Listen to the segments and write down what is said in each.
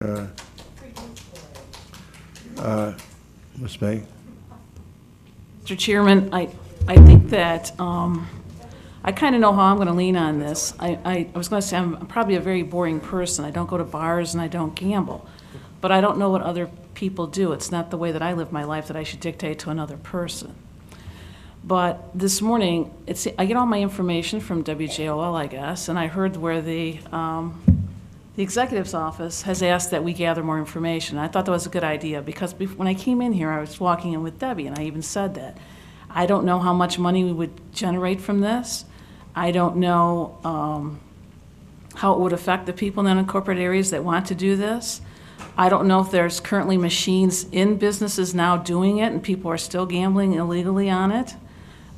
Uh, Ms. May? Mr. Chairman, I think that I kind of know how I'm going to lean on this. I was going to say I'm probably a very boring person. I don't go to bars and I don't gamble. But I don't know what other people do. It's not the way that I live my life that I should dictate to another person. But this morning, I get all my information from WJOL, I guess, and I heard where the executive's office has asked that we gather more information. I thought that was a good idea because when I came in here, I was walking in with Debbie, and I even said that. I don't know how much money we would generate from this. I don't know how it would affect the people in unincorporated areas that want to do this. I don't know if there's currently machines in businesses now doing it and people are still gambling illegally on it.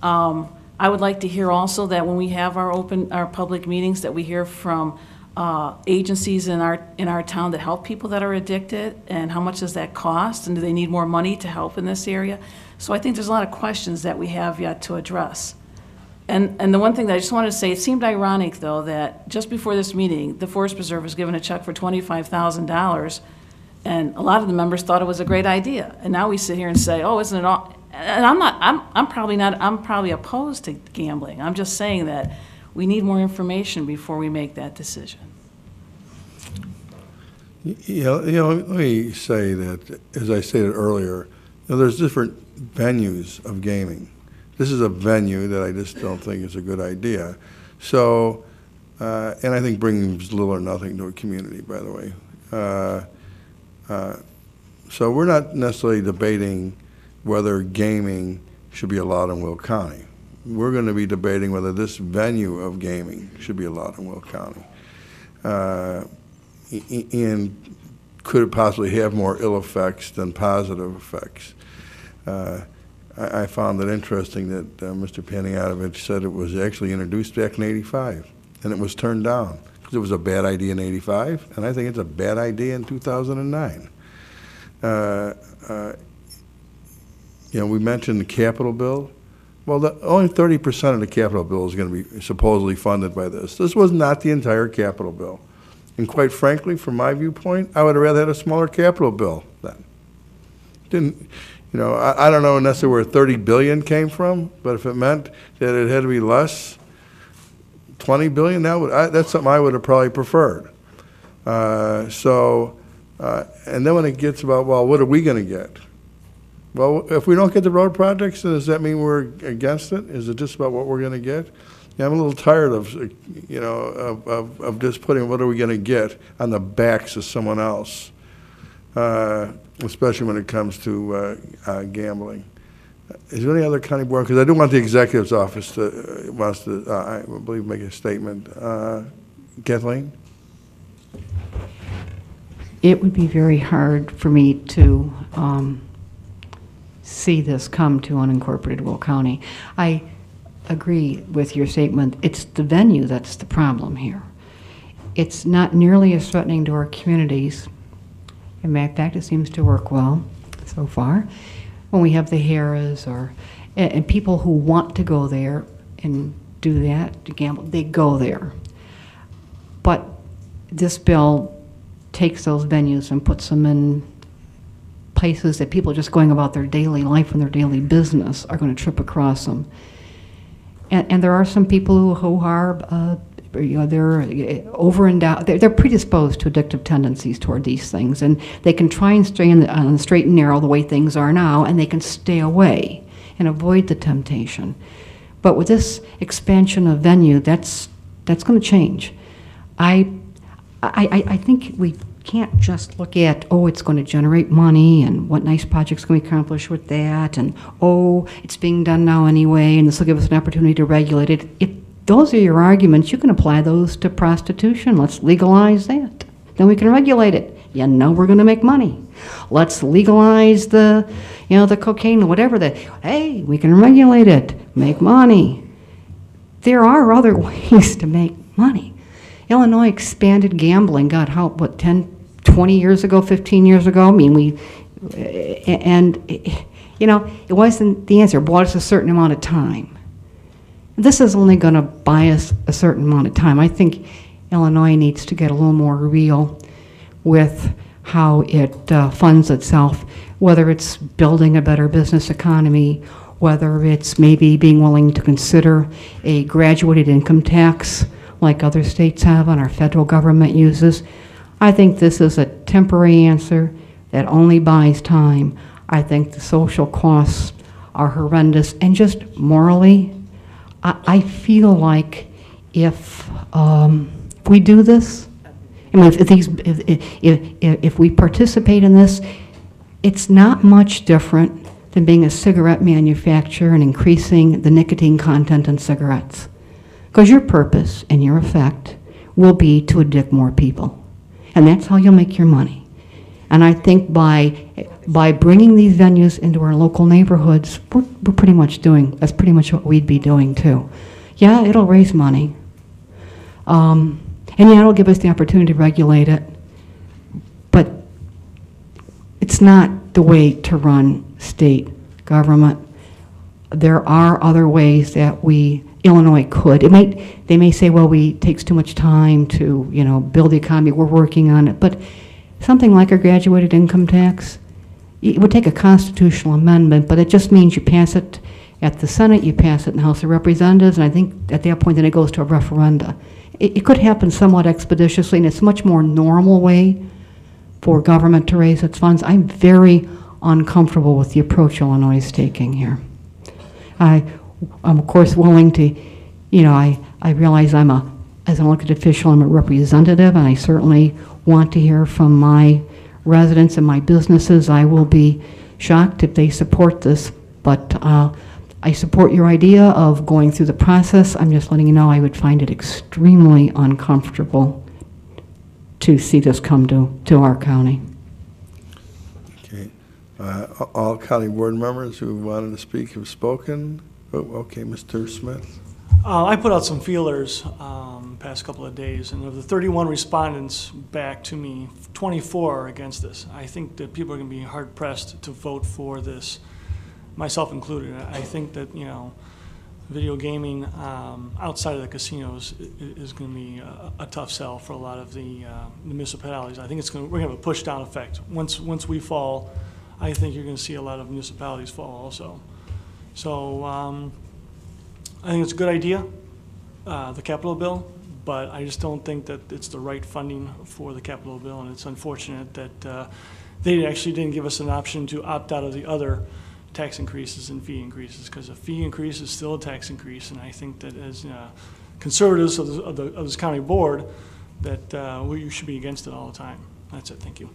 I would like to hear also that when we have our public meetings, that we hear from agencies in our town that help people that are addicted, and how much does that cost, and do they need more money to help in this area? So I think there's a lot of questions that we have yet to address. And the one thing that I just wanted to say, it seemed ironic, though, that just before this meeting, the Forest Preserve was given a check for $25,000, and a lot of the members thought it was a great idea. And now we sit here and say, oh, isn't it all? And I'm probably opposed to gambling. I'm just saying that we need more information before we make that decision. Let me say that, as I stated earlier, there's different venues of gaming. This is a venue that I just don't think is a good idea. So, and I think brings little or nothing to a community, by the way. So we're not necessarily debating whether gaming should be allowed in Will County. We're going to be debating whether this venue of gaming should be allowed in Will County. And could it possibly have more ill effects than positive effects? I found it interesting that Mr. Panayotovich said it was actually introduced back in '85, and it was turned down because it was a bad idea in '85, and I think it's a bad idea in 2009. We mentioned the capital bill. Well, only 30% of the capital bill is going to be supposedly funded by this. This was not the entire capital bill. And quite frankly, from my viewpoint, I would have rather had a smaller capital bill then. I don't know necessarily where 30 billion came from, but if it meant that it had to be less, 20 billion, that's something I would have probably preferred. And then when it gets about, well, what are we going to get? Well, if we don't get the road projects, then does that mean we're against it? Is it just about what we're going to get? Yeah, I'm a little tired of just putting what are we going to get on the backs of someone else, especially when it comes to gambling. Is there any other county board? Because I do want the executive's office wants to, I believe, make a statement. Kathleen? It would be very hard for me to see this come to unincorporated Will County. I agree with your statement. It's the venue that's the problem here. It's not nearly as threatening to our communities. In fact, it seems to work well so far. When we have the Harrahs and people who want to go there and do that, to gamble, they go there. But this bill takes those venues and puts them in places that people just going about their daily life and their daily business are going to trip across them. And there are some people who are, they're over and down. They're predisposed to addictive tendencies toward these things, and they can try and stay on the straight and narrow the way things are now, and they can stay away and avoid the temptation. But with this expansion of venue, that's going to change. I think we can't just look at, oh, it's going to generate money and what nice projects can we accomplish with that, and oh, it's being done now anyway, and this will give us an opportunity to regulate it. If those are your arguments, you can apply those to prostitution. Let's legalize that. Then we can regulate it. We're going to make money. Let's legalize the cocaine, whatever that. Hey, we can regulate it, make money. There are other ways to make money. Illinois expanded gambling, God help, 10, 20 years ago, 15 years ago? I mean, it wasn't the answer. It bought us a certain amount of time. This is only going to buy us a certain amount of time. I think Illinois needs to get a little more real with how it funds itself, whether it's building a better business economy, whether it's maybe being willing to consider a graduated income tax like other states have and our federal government uses. I think this is a temporary answer that only buys time. I think the social costs are horrendous, and just morally, I feel like if we do this, I mean, if we participate in this, it's not much different than being a cigarette manufacturer and increasing the nicotine content in cigarettes. Because your purpose and your effect will be to addict more people. And that's how you'll make your money. And I think by bringing these venues into our local neighborhoods, we're pretty much that's pretty much what we'd be doing too. Yeah, it'll raise money. And yeah, it'll give us the opportunity to regulate it. But it's not the way to run state government. There are other ways that Illinois could. They may say, well, it takes too much time to, build the economy. We're working on it. But something like a graduated income tax, it would take a constitutional amendment, but it just means you pass it at the Senate, you pass it in the House of Representatives, and I think at that point then it goes to a referenda. It could happen somewhat expeditiously, and it's a much more normal way for government to raise its funds. I'm very uncomfortable with the approach Illinois is taking here. I'm of course willing to, I realize as an elected official, I'm a representative, and I certainly want to hear from my residents and my businesses. I will be shocked if they support this, but I support your idea of going through the process. I'm just letting you know I would find it extremely uncomfortable to see this come to our county. Okay. All county board members who wanted to speak have spoken. Oh, okay, Mr. Smith. I put out some feelers past couple of days, and of the 31 respondents back to me, 24 are against this. I think that people are going to be hard-pressed to vote for this, myself included. I think that, video gaming outside of the casinos is going to be a tough sell for a lot of the municipalities. I think we're going to have a push-down effect. Once we fall, I think you're going to see a lot of municipalities fall also. So I think it's a good idea, the capital bill, but I just don't think that it's the right funding for the capital bill, and it's unfortunate that they actually didn't give us an option to opt out of the other tax increases and fee increases, because a fee increase is still a tax increase, and I think that as conservatives of this county board, that we should be against it all the time. That's it. Thank you.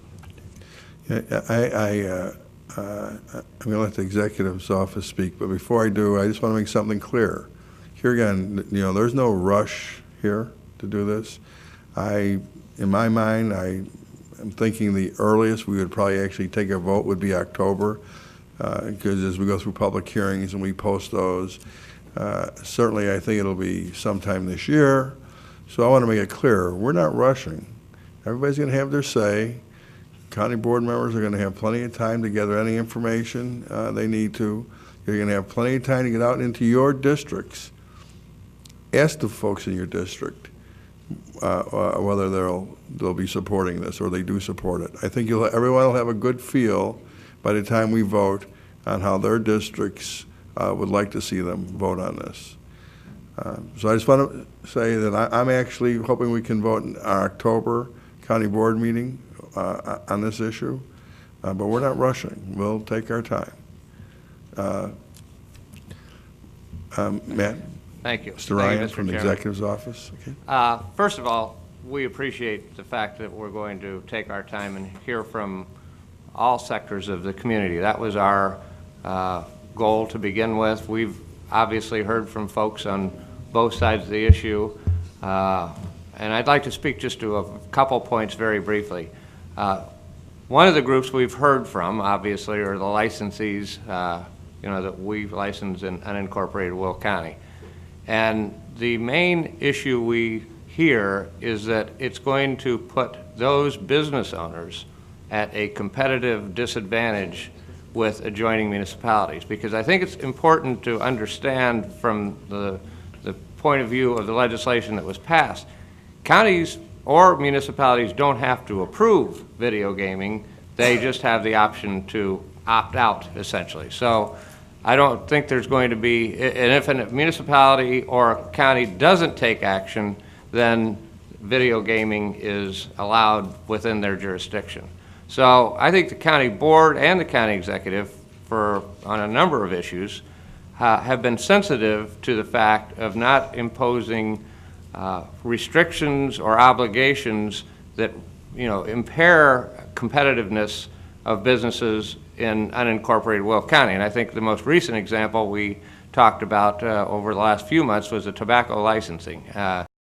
Yeah, I'm going to let the executive's office speak, but before I do, I just want to make something clear. Here again, there's no rush here to do this. In my mind, I'm thinking the earliest we would probably actually take a vote would be October, because as we go through public hearings and we post those, certainly I think it'll be sometime this year. So I want to make it clear, we're not rushing. Everybody's going to have their say. County board members are going to have plenty of time to gather any information they need to. You're going to have plenty of time to get out into your districts. Ask the folks in your district whether they'll be supporting this or they do support it. I think everyone will have a good feel by the time we vote on how their districts would like to see them vote on this. So I just want to say that I'm actually hoping we can vote in our October county board meeting on this issue, but we're not rushing. We'll take our time. Matt? Thank you. Mr. Ryan Mr. from the Chairman. Executive's Office. Okay. First of all, we appreciate the fact that we're going to take our time and hear from all sectors of the community. That was our goal to begin with. We've obviously heard from folks on both sides of the issue, and I'd like to speak just to a couple points very briefly. One of the groups we've heard from, obviously, are the licensees, that we license in unincorporated Will County. And the main issue we hear is that it's going to put those business owners at a competitive disadvantage with adjoining municipalities, because I think it's important to understand from the point of view of the legislation that was passed, counties or municipalities don't have to approve video gaming. They just have the option to opt out, essentially. So I don't think there's going to be, and if a municipality or a county doesn't take action, then video gaming is allowed within their jurisdiction. So I think the county board and the county executive, on a number of issues, have been sensitive to the fact of not imposing restrictions or obligations that, impair competitiveness of businesses in unincorporated Will County. And I think the most recent example we talked about over the last few months was the tobacco licensing.